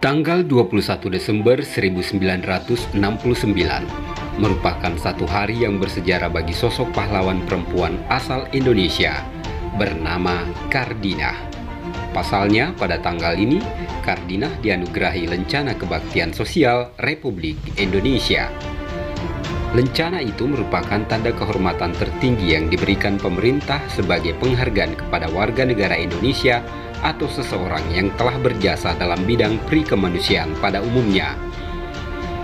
Tanggal 21 Desember 1969 merupakan satu hari yang bersejarah bagi sosok pahlawan perempuan asal Indonesia bernama Kardinah. Pasalnya, pada tanggal ini, Kardinah dianugerahi Lencana Kebaktian Sosial Republik Indonesia. Lencana itu merupakan tanda kehormatan tertinggi yang diberikan pemerintah sebagai penghargaan kepada warga negara Indonesia atau seseorang yang telah berjasa dalam bidang perikemanusiaan pada umumnya.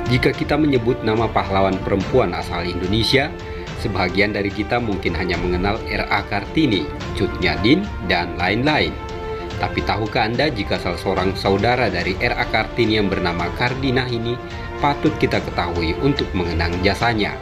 Jika kita menyebut nama pahlawan perempuan asal Indonesia, sebagian dari kita mungkin hanya mengenal R.A. Kartini, Cut Nyak, dan lain-lain. Tapi tahukah Anda jika salah seorang saudara dari R.A. Kartini yang bernama Kardinah ini patut kita ketahui untuk mengenang jasanya?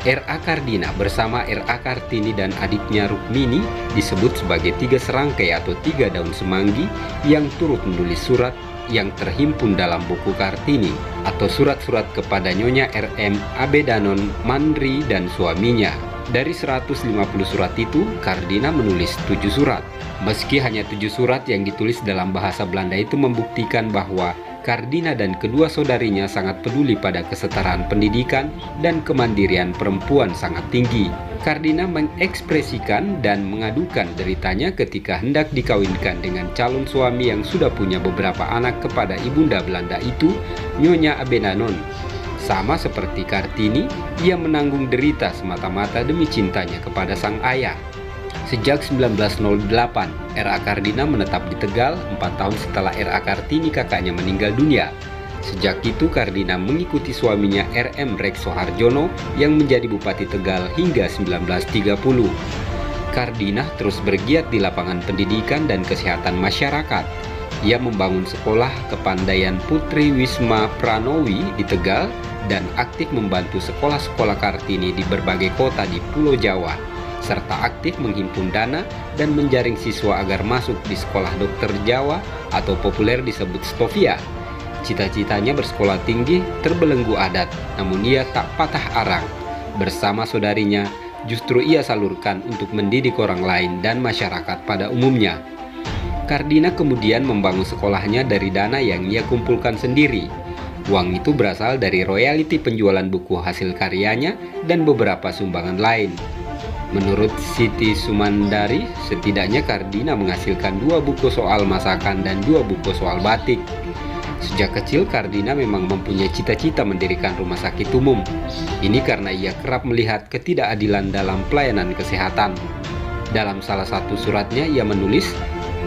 R.A. Kardinah bersama R.A. Kartini dan adiknya Rukmini disebut sebagai tiga serangkai atau tiga daun semanggi yang turut menulis surat yang terhimpun dalam buku Kartini atau surat-surat kepada Nyonya R.M. Abedanon Mandri dan suaminya. Dari 150 surat itu, Kardinah menulis 7 surat. Meski hanya 7 surat yang ditulis dalam bahasa Belanda itu membuktikan bahwa Kardinah dan kedua saudarinya sangat peduli pada kesetaraan pendidikan dan kemandirian perempuan sangat tinggi. Kardinah mengekspresikan dan mengadukan deritanya ketika hendak dikawinkan dengan calon suami yang sudah punya beberapa anak kepada ibunda Belanda itu, Nyonya Abedanon. Sama seperti Kartini, ia menanggung derita semata-mata demi cintanya kepada sang ayah. Sejak 1908, R.A. Kardinah menetap di Tegal 4 tahun setelah R.A. Kartini kakaknya meninggal dunia. Sejak itu Kardinah mengikuti suaminya R.M. Rekso Harjono yang menjadi Bupati Tegal hingga 1930. Kardinah terus bergiat di lapangan pendidikan dan kesehatan masyarakat. Ia membangun sekolah kepandaian Putri Wisma Pranowi di Tegal dan aktif membantu sekolah-sekolah Kartini di berbagai kota di Pulau Jawa, serta aktif menghimpun dana dan menjaring siswa agar masuk di sekolah dokter Jawa atau populer disebut Stovia. Cita-citanya bersekolah tinggi terbelenggu adat, namun ia tak patah arang. Bersama saudarinya, justru ia salurkan untuk mendidik orang lain dan masyarakat pada umumnya. Kardinah kemudian membangun sekolahnya dari dana yang ia kumpulkan sendiri. Uang itu berasal dari royalti penjualan buku hasil karyanya dan beberapa sumbangan lain. Menurut Siti Sumandari, setidaknya Kardinah menghasilkan 2 buku soal masakan dan 2 buku soal batik. Sejak kecil Kardinah memang mempunyai cita-cita mendirikan rumah sakit umum. Ini karena ia kerap melihat ketidakadilan dalam pelayanan kesehatan. Dalam salah satu suratnya ia menulis,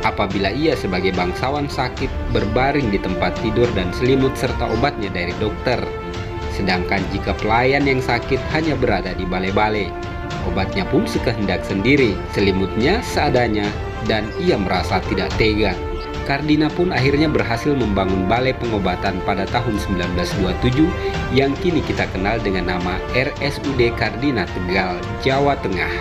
apabila ia sebagai bangsawan sakit berbaring di tempat tidur dan selimut serta obatnya dari dokter. Sedangkan jika pelayan yang sakit hanya berada di balai-balai, obatnya pun sekehendak sendiri, selimutnya seadanya, dan ia merasa tidak tega. Kardinah pun akhirnya berhasil membangun balai pengobatan pada tahun 1927 yang kini kita kenal dengan nama RSUD Kardinah Tegal, Jawa Tengah.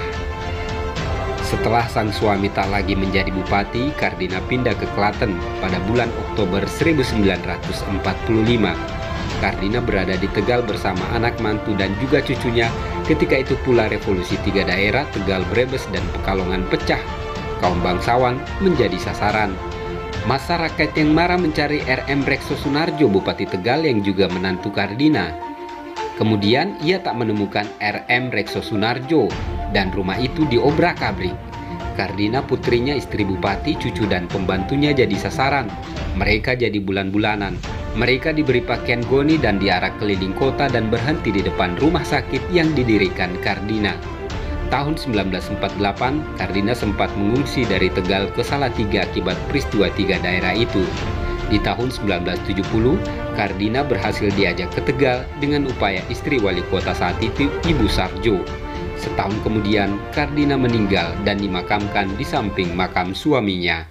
Setelah sang suami tak lagi menjadi bupati, Kardinah pindah ke Klaten pada bulan Oktober 1945. Kardinah berada di Tegal bersama anak mantu dan juga cucunya. Ketika itu pula revolusi 3 daerah Tegal, Brebes, dan Pekalongan pecah. Kaum bangsawan menjadi sasaran. Masyarakat yang marah mencari R.M. Rekso Sunarjo, Bupati Tegal yang juga menantu Kardinah. Kemudian ia tak menemukan R.M. Rekso Sunarjo dan rumah itu diobrak-abrik. Kardinah, putrinya, istri bupati, cucu dan pembantunya jadi sasaran. Mereka jadi bulan-bulanan. Mereka diberi pakaian goni dan diarak keliling kota dan berhenti di depan rumah sakit yang didirikan Kardinah. Tahun 1948, Kardinah sempat mengungsi dari Tegal ke Salatiga akibat peristiwa 3 daerah itu. Di tahun 1970, Kardinah berhasil diajak ke Tegal dengan upaya istri wali kota saat itu, Ibu Sarjo. Setahun kemudian, Kardinah meninggal dan dimakamkan di samping makam suaminya.